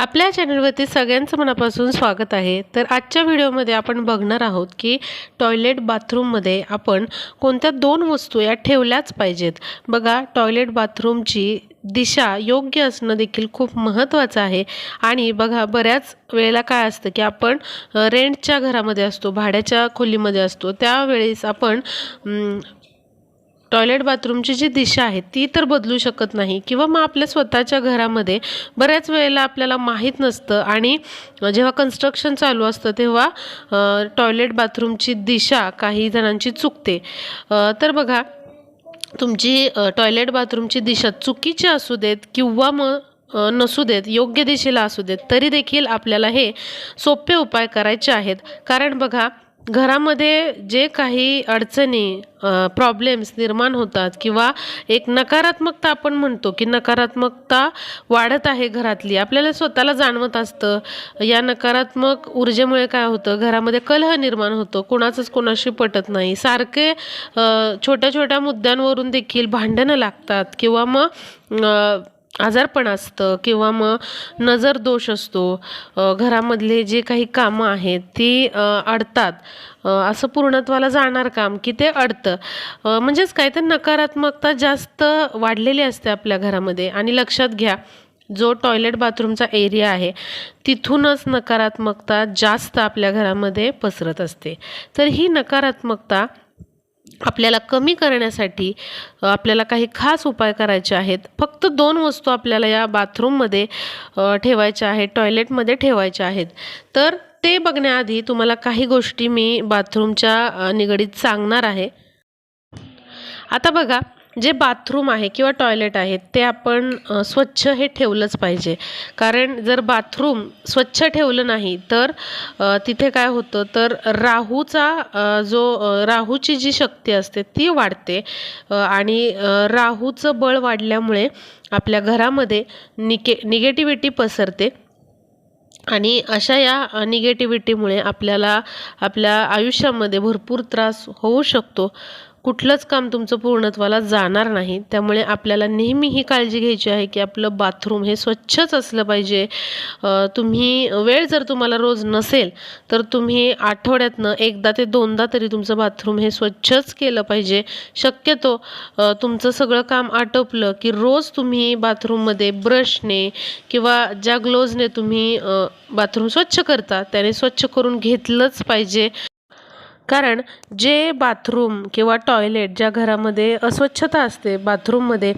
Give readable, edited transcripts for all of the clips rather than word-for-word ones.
आपल्या चॅनलवरती सगळ्यांचं मनापासून स्वागत आहे। तर आजच्या व्हिडिओमध्ये आपण बघणार आहोत की टॉयलेट बाथरूममध्ये आपण कोणत्या दोन वस्तू या ठेवल्याच पाहिजेत। बघा, टॉयलेट बाथरूमची दिशा योग्य असणं देखील खूप महत्त्वाचं आहे। आणि बघा, बऱ्याच वेळेला काय असतं की आपण रेंटच्या घरामध्ये असतो, भाड्याच्या खोलीमध्ये असतो, त्यावेळेस आपण टॉयलेट बाथरूमची जी दिशा आहे ती तर बदलू शकत नाही, किंवा मग आपल्या स्वतःच्या घरामध्ये बऱ्याच वेळेला आपल्याला माहीत नसतं आणि जेव्हा कन्स्ट्रक्शन चालू असतं तेव्हा टॉयलेट बाथरूमची दिशा काही जणांची चुकते। तर बघा, तुमची टॉयलेट बाथरूमची दिशा चुकीची असू देत किंवा मग नसू देत, योग्य दिशेला असू देत, तरी देखील आपल्याला हे सोपे उपाय करायचे आहेत। कारण बघा, घरामध्ये जे काही अडचणी प्रॉब्लेम्स निर्माण होतात किंवा एक नकारात्मकता आपण म्हणतो की नकारात्मकता वाढत आहे घरातली, आपल्याला स्वतःला जाणवत असतं। या नकारात्मक ऊर्जेमुळे काय होतं, घरामध्ये कलह निर्माण होतो, कोणाचंच कोणाशी पटत नाही, सारखे छोट्या छोट्या मुद्द्यांवरून देखील भांडणं लागतात, किंवा मग आजारपण असतं, किंवा मग नजर दोष असतो, घरामधले जे काही कामं आहेत ती अडतात, असं पूर्णत्वाला जाणार काम की ते अडतं। म्हणजेच काय तर नकारात्मकता जास्त वाढलेली असते आपल्या घरामध्ये। आणि लक्षात घ्या, जो टॉयलेट बाथरूमचा एरिया आहे तिथूनच नकारात्मकता जास्त आपल्या घरामध्ये पसरत असते। तर ही नकारात्मकता आपल्याला कमी करण्यासाठी आपल्याला काही खास उपाय करायचे आहेत। फक्त दोन वस्तू आपल्याला या बाथरूममध्ये ठेवायच्या आहेत, टॉयलेटमध्ये ठेवायच्या आहेत। तर ते बघण्याआधी तुम्हाला काही गोष्टी मी बाथरूमच्या निगडीत सांगणार आहे। आता बघा, जे बाथरूम आहे किंवा टॉयलेट आहे ते आपण स्वच्छ हे ठेवलंच पाहिजे। कारण जर बाथरूम स्वच्छ ठेवलं नाही तर तिथे काय होतं, तर राहूची जी शक्ती असते ती वाढते, आणि राहूचं बळ वाढल्यामुळे आपल्या घरामध्ये निगेटिव्हिटी पसरते। आणि अशा या निगेटिव्हिटीमुळे आपल्याला आपल्या आयुष्यामध्ये भरपूर त्रास होऊ शकतो, कुठलंच काम तुमचं पूर्णत्वाला जाणार नाही। त्यामुळे आपल्याला नेहमी ही काळजी घ्यायची आहे की आपलं बाथरूम हे स्वच्छच असलं पाहिजे। तुम्ही वेळ जर तुम्हाला रोज नसेल तर तुम्ही आठवड्यातनं एकदा ते दोनदा तरी तुमचं बाथरूम हे स्वच्छच केलं पाहिजे। शक्यतो तुमचं सगळं काम आटोपलं की रोज तुम्ही बाथरूममध्ये ब्रशने किंवा ज्या ग्लोव्जने तुम्ही बाथरूम स्वच्छ करता त्याने स्वच्छ करून घेतलंच पाहिजे। कारण जे बाथरूम किंवा टॉयलेट ज्या घरामध्ये अस्वच्छता असते बाथरूममध्ये,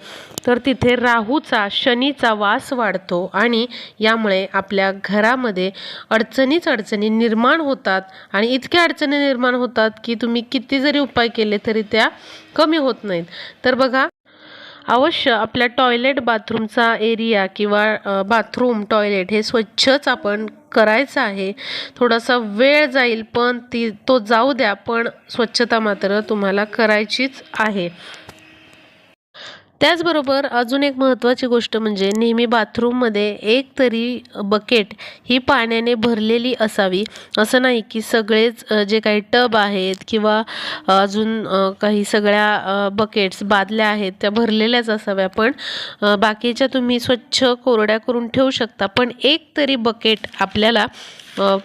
तर तिथे राहूचा शनीचा वास वाढतो, आणि यामुळे आपल्या घरामध्ये अडचणी निर्माण होतात। आणि इतक्या अडचणी निर्माण होतात की तुम्ही किती जरी उपाय केले तरी त्या कमी होत नाहीत। तर बघा, अवश्य आपल्या टॉयलेट बाथरूमचा एरिया किंवा बाथरूम टॉयलेट हे स्वच्छच आपण करायचं आहे। थोडासा वेळ जाईल पण तो जाऊ द्या, पण स्वच्छता मात्र तुम्हाला करायचीच आहे। त्याचबरोबर अजून एक महत्त्वाची गोष्ट म्हणजे नेहमी बाथरूममध्ये एक तरी बकेट ही पाण्याने भरलेली असावी। असं नाही की सगळेच जे काही टब आहेत किंवा अजून काही सगळ्या बकेट्स बादल्या आहेत त्या भरलेल्याच असाव्या, पण बाकीच्या तुम्ही स्वच्छ कोरड्या करून ठेवू शकता, पण एक तरी बकेट आपल्याला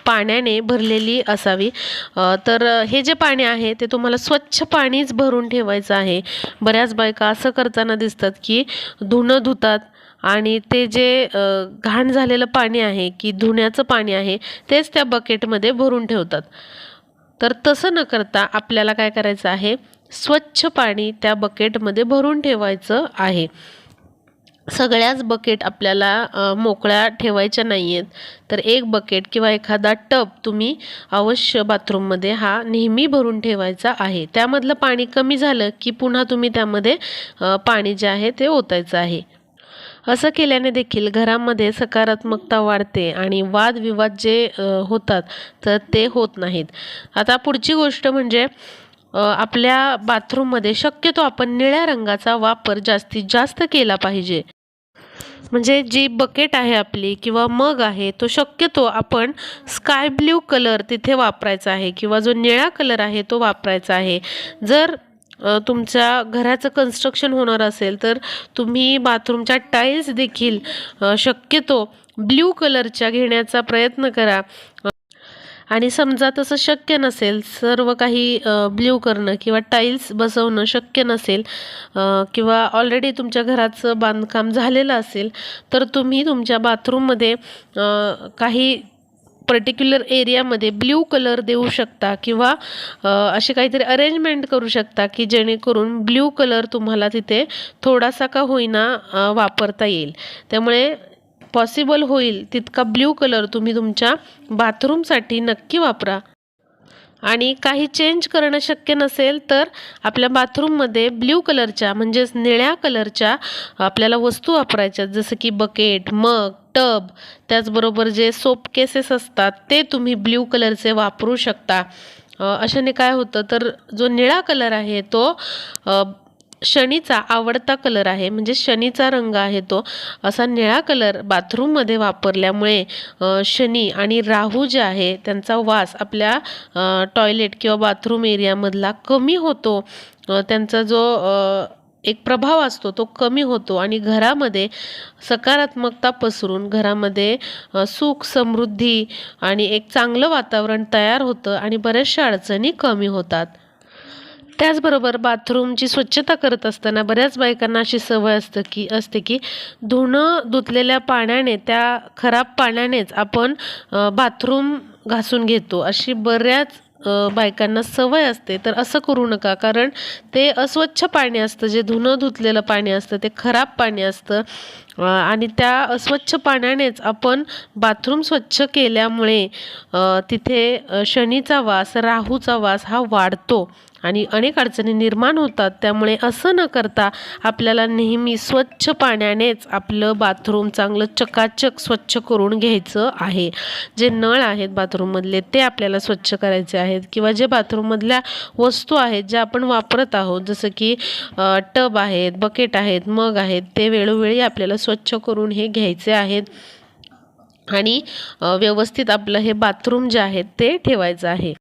पाण्याने भरलेली असावी। तर हे जे पाणी आहे ते तुम्हाला स्वच्छ पाणीच भरून ठेवायचं आहे। बऱ्याच बायका असं करताना दिसतात की धुणं धुतात आणि ते जे घाण झालेलं पाणी आहे की धुण्याचं पाणी आहे तेच त्या बकेटमध्ये भरून ठेवतात। तर तसं न करता आपल्याला काय करायचं आहे, स्वच्छ पाणी त्या बकेटमध्ये भरून ठेवायचं आहे। सगळ्याच बकेट आपल्याला मोकळ्या ठेवायच्या नाही आहेत, तर एक बकेट किंवा एखादा टब तुम्ही अवश्य बाथरूममध्ये हा नेहमी भरून ठेवायचा आहे। त्यामधलं पाणी कमी झालं की पुन्हा तुम्ही त्यामध्ये पाणी जे आहे ते ओतायचं आहे। असं केल्याने देखील घरामध्ये सकारात्मकता वाढते आणि वादविवाद जे होतात तर ते होत नाहीत। आता पुढची गोष्ट म्हणजे आपल्या बाथरूममध्ये शक्यतो आपण निळ्या रंगाचा वापर जास्तीत जास्त केला पाहिजे। म्हणजे जी बकेट आहे आपली किंवा मग आहे तो शक्यतो आपण स्काय ब्ल्यू कलर तिथे वापरायचा आहे, किंवा जो निळा कलर आहे तो वापरायचा आहे। जर तुमच्या घराचं कन्स्ट्रक्शन होणार असेल तर तुम्ही बाथरूमच्या टाईल्स देखील शक्यतो ब्ल्यू कलरच्या घेण्याचा प्रयत्न करा. आणि समजा तसं शक्य नसेल, सर्व काही ब्ल्यू करणं किंवा टाईल्स बसवणं शक्य नसेल, किंवा ऑलरेडी तुमच्या घराचं बांधकाम झालेलं असेल, तर तुम्ही तुमच्या बाथरूममध्ये काही पर्टिक्युलर एरियामध्ये ब्ल्यू कलर देऊ शकता किंवा अशी काहीतरी अरेंजमेंट करू शकता की जेणेकरून ब्ल्यू कलर तुम्हाला तिथे थोडासा का होईना वापरता येईल. त्यामुळे पॉसिबल होईल तितका ब्ल्यू कलर तुम्ही तुमच्या बाथरूमसाठी नक्की वापरा. आणि काही चेंज करणं शक्य नसेल तर आपल्या बाथरूममध्ये ब्ल्यू कलरच्या म्हणजेच निळ्या कलरच्या आपल्याला वस्तू वापरायच्या, जसं की बकेट, मग, टब, त्याचबरोबर जे सोप केसेस असतात ते तुम्ही ब्ल्यू कलरचे वापरू शकता. अशाने काय होतं तर जो निळा कलर आहे तो शनीचा आवडता कलर आहे, म्हणजे शनीचा रंग आहे तो. असा निळा कलर बाथरूममध्ये वापरल्यामुळे शनी आणि राहू जे आहे त्यांचा वास आपल्या टॉयलेट किंवा बाथरूम एरियामधला कमी होतो. त्यांचा जो एक प्रभाव असतो तो कमी होतो आणि घरामध्ये सकारात्मकता पसरून घरामध्ये सुख, समृद्धी आणि एक चांगलं वातावरण तयार होतं आणि बऱ्याचशा अडचणी कमी होतात. त्याचबरोबर बाथरूमची स्वच्छता करत असताना बऱ्याच बायकांना अशी सवय असते की धुणं धुतलेल्या पाण्याने, त्या खराब पाण्यानेच आपण बाथरूम घासून घेतो, अशी बऱ्याच बायकांना सवय असते. तर असं करू नका, कारण ते अस्वच्छ पाणी असतं, जे धुणं धुतलेलं पाणी असतं ते खराब पाणी असतं आणि त्या अस्वच्छ पाण्यानेच आपण बाथरूम स्वच्छ केल्यामुळे तिथे शनीचा वास, राहूचा वास हा वाढतो आणि अनेक अडचणी निर्माण होतात. त्यामुळे असं न करता आपल्याला नेहमी स्वच्छ पाण्यानेच आपलं बाथरूम चांगलं चकाचक स्वच्छ करून घ्यायचं आहे. जे नळ आहेत बाथरूममधले ते आपल्याला स्वच्छ करायचे आहेत किंवा जे बाथरूममधल्या वस्तू आहेत ज्या आपण वापरत आहोत, जसं की टब आहेत, बकेट आहेत, मग आहेत, ते वेळोवेळी आपल्याला स्वच्छ करून हे घ्यायचे आहेत आणि व्यवस्थित आपलं हे बाथरूम जे आहे ते ठेवायचं आहे.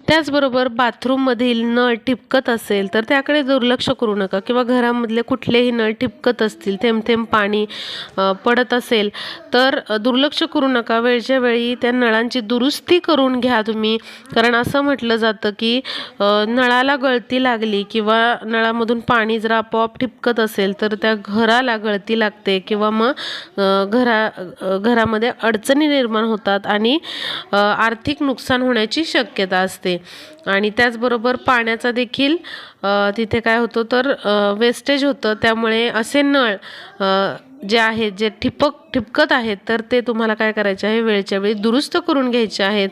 त्याचबरोबर बाथरूममधील नळ ठिपकत असेल तर त्याकडे दुर्लक्ष करू नका, किंवा घरामधले कुठलेही नळ ठिपकत असतील, थेंब थेंब पाणी पडत असेल तर दुर्लक्ष करू नका. वेळच्या वेळी त्या नळांची दुरुस्ती करून घ्या तुम्ही. कारण असं म्हटलं जातं की नळाला गळती लागली किंवा नळामधून पाणी जर आपोआप ठिपकत असेल तर त्या घराला गळती लागते किंवा मग घरामध्ये अडचणी निर्माण होतात आणि आर्थिक नुकसान होण्याची शक्यता असते. आणि त्याचबरोबर पाण्याचा देखील तिथे काय होतं तर वेस्टेज होतं. त्यामुळे असे नळ जे आहेत जे ठिपकत आहेत तर ते तुम्हाला काय करायचे आहे, वेळच्या वेळी दुरुस्त करून घ्यायचे आहेत.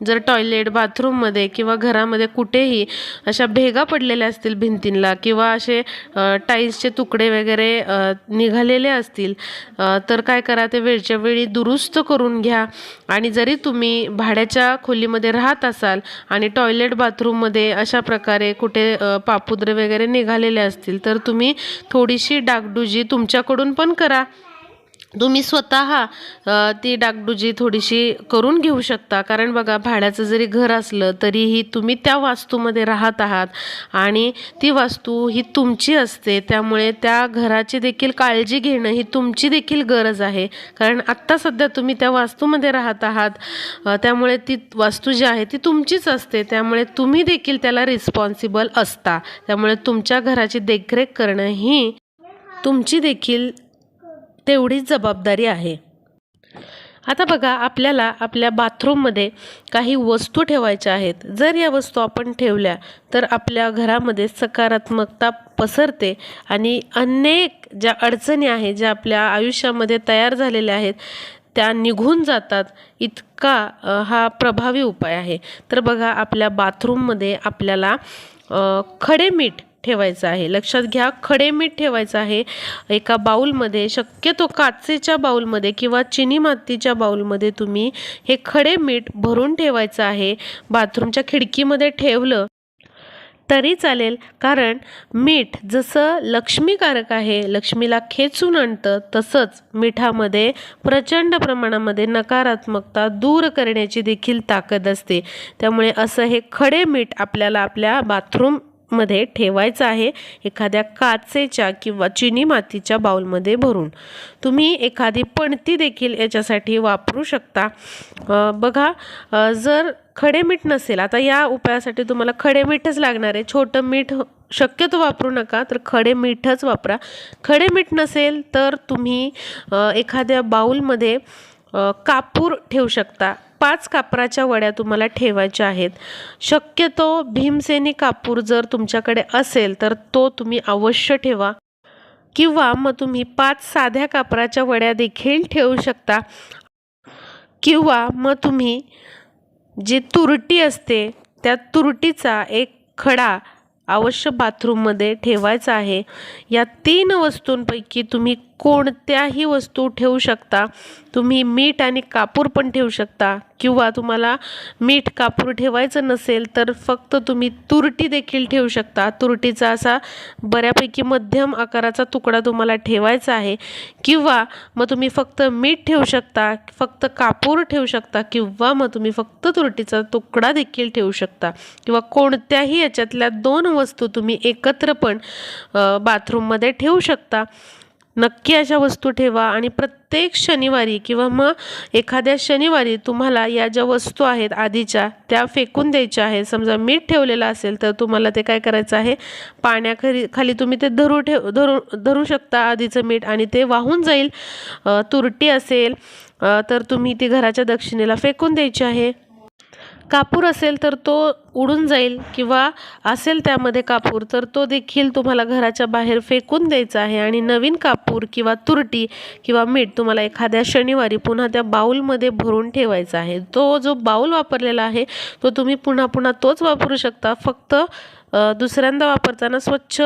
जर टॉयलेट, बाथरूममध्ये किंवा घरामध्ये कुठेही अशा भेगा पडलेल्या असतील भिंतींना किंवा असे टाईल्सचे तुकडे वगैरे निघालेले असतील तर काय करा, ते वेळच्या वेळी दुरुस्त करून घ्या. आणि जरी तुम्ही भाड्याच्या खोलीमध्ये राहत असाल आणि टॉयलेट, बाथरूममध्ये अशा प्रकारे कुठे पापुद्रे वगैरे निघालेले असतील तर तुम्ही थोडीशी डागडुजी तुमच्याकडून पण करा. तुम्ही स्वतः ती डागडुजी थोडीशी करून घेऊ शकता. कारण बघा, भाड्याचं जरी घर असलं तरीही तुम्ही त्या वास्तूमध्ये राहत आहात आणि ती वास्तू ही तुमची असते. त्यामुळे त्या घराची देखील काळजी घेणं ही तुमची देखील गरज आहे. कारण आत्ता सध्या तुम्ही त्या वास्तूमध्ये राहत आहात, त्यामुळे ती वास्तू जी आहे ती तुमचीच असते. त्यामुळे तुम्ही देखील त्याला रिस्पॉन्सिबल असता. त्यामुळे तुमच्या घराची देखरेख करणं ही तुमची देखील तेवढीच जबाबदारी आहे. आता बघा, आपल्याला आपल्या बाथरूममध्ये काही वस्तू ठेवायच्या आहेत. जर या वस्तू आपण ठेवल्या तर आपल्या घरामध्ये सकारात्मकता पसरते आणि अनेक ज्या अडचणी आहेत ज्या आपल्या आयुष्यामध्ये तयार झालेल्या आहेत त्या निघून जातात. इतका हा प्रभावी उपाय आहे. तर बघा, आपल्या बाथरूममध्ये आपल्याला खडे मीठ ठेवायचं आहे. लक्षात घ्या, खडे मीठ ठेवायचं आहे. एका बाउलमध्ये, शक्यतो काचेच्या बाउलमध्ये किंवा चिनी मातीच्या बाउलमध्ये तुम्ही हे खडे मीठ भरून ठेवायचं आहे. बाथरूमच्या खिडकीमध्ये ठेवलं तरी चालेल, कारण मीठ जसं लक्ष्मीकारक आहे, लक्ष्मीला खेचून आणतं, तसंच मिठामध्ये प्रचंड प्रमाणामध्ये नकारात्मकता दूर करण्याची देखील ताकद असते. त्यामुळे असं हे खडे मीठ आपल्याला आपल्या बाथरूम मध्ये ठेवायचं आहे, एखाद्या काचेच्या किंवा चिनी मातीच्या बाउलमध्ये भरून. तुम्ही एखादी पणती देखील याच्यासाठी वापरू शकता. बघा, जर खडे मीठ नसेल, आता या उपायासाठी तुम्हाला खडे मीठच लागणार आहे. छोटं मीठ शक्यतो वापरू नका, तर खडे मीठच वापरा. खडे मीठ नसेल तर तुम्ही एखाद्या बाउलमध्ये कापूर ठेवू शकता. 5 कापराच्या वड्या तुम्हाला ठेवायच्या आहेत. शक्यतो भीमसेनी कापूर जर तुमच्याकडे असेल तर तो तुम्ही अवश्य ठेवा, किंवा मग तुम्ही 5 साध्या कापराच्या वड्या देखील ठेवू शकता, किंवा मग तुम्ही जी तुरटी असते त्या तुरटीचा एक खडा अवश्य बाथरूममध्ये ठेवायचा आहे. या 3 वस्तूंपैकी तुम्ही कोणत्याही वस्तू ठेवू शकता. तुम्ही मीठ आणि कापूर पण ठेवू शकता, किंवा तुम्हाला मीठ कापूर ठेवायचं नसेल तर फक्त तुम्ही तुरटी देखील ठेवू शकता. तुरटीचा असा बऱ्यापैकी मध्यम आकाराचा तुकडा तुम्हाला ठेवायचा आहे, किंवा मग तुम्ही फक्त मीठ ठेवू शकता, फक्त कापूर ठेवू शकता, किंवा मग तुम्ही फक्त तुरटीचा तुकडा देखील ठेवू शकता, किंवा कोणत्याही याच्यातल्या 2 वस्तू तुम्ही एकत्र पण बाथरूममध्ये ठेवू शकता. नक्की अशा वस्तू ठेवा, आणि प्रत्येक शनिवारी किंवा मग एखाद्या शनिवारी तुम्हाला या ज्या वस्तू आहेत आधीच्या त्या फेकून द्यायच्या आहेत. समजा मीठ ठेवलेलं असेल तर तुम्हाला ते काय करायचं आहे, पाण्याखाली तुम्ही ते धरू शकता आधीचं मीठ, आणि ते वाहून जाईल. तुरटी असेल तर तुम्ही ती घराच्या दक्षिणेला फेकून द्यायची आहे. कापूर असेल तर तो उडून जाईल, किंवा असेल त्यामध्ये कापूर तर तो देखील तुम्हाला घराच्या बाहेर फेकून द्यायचा आहे. आणि नवीन कापूर किंवा तुरटी किंवा मीठ तुम्हाला एखाद्या शनिवारी पुन्हा त्या बाउलमध्ये भरून ठेवायचा आहे. तो जो बाउल वापरलेला आहे तो तुम्ही पुन्हा पुन्हा तोच वापरू शकता. फक्त दुसऱ्यांदा वापरताना स्वच्छ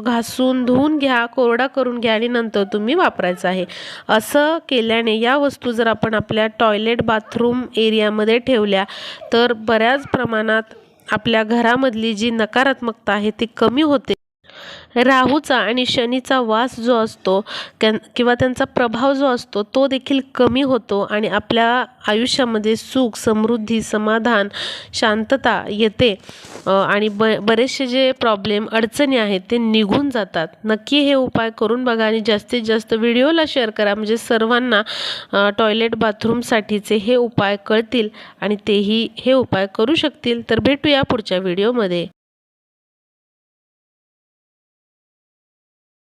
घासून धुवून घ्या, कोरडा करून घ्या, आणि नंतर तुम्ही वापरायचं आहे. असं केल्याने या वस्तू जर आपण आपल्या टॉयलेट बाथरूम एरियामध्ये ठेवल्या तर बऱ्याच प्रमाणात आपल्या घरामधली जी नकारात्मकता आहे ती कमी होते. राहूचा आणि शनीचा वास जो असतो किंवा त्यांचा प्रभाव जो असतो तो देखील कमी होतो, आणि आपल्या आयुष्यामध्ये सुख, समृद्धी, समाधान, शांतता येते, आणि बरेचसे जे प्रॉब्लेम, अडचणी आहेत ते निघून जातात. नक्की हे उपाय करून बघा, आणि जास्तीत जास्त व्हिडिओला शेअर करा, म्हणजे सर्वांना टॉयलेट बाथरूमसाठीचे हे उपाय कळतील आणि तेही हे उपाय करू शकतील. तर भेटूया पुढच्या व्हिडिओमध्ये.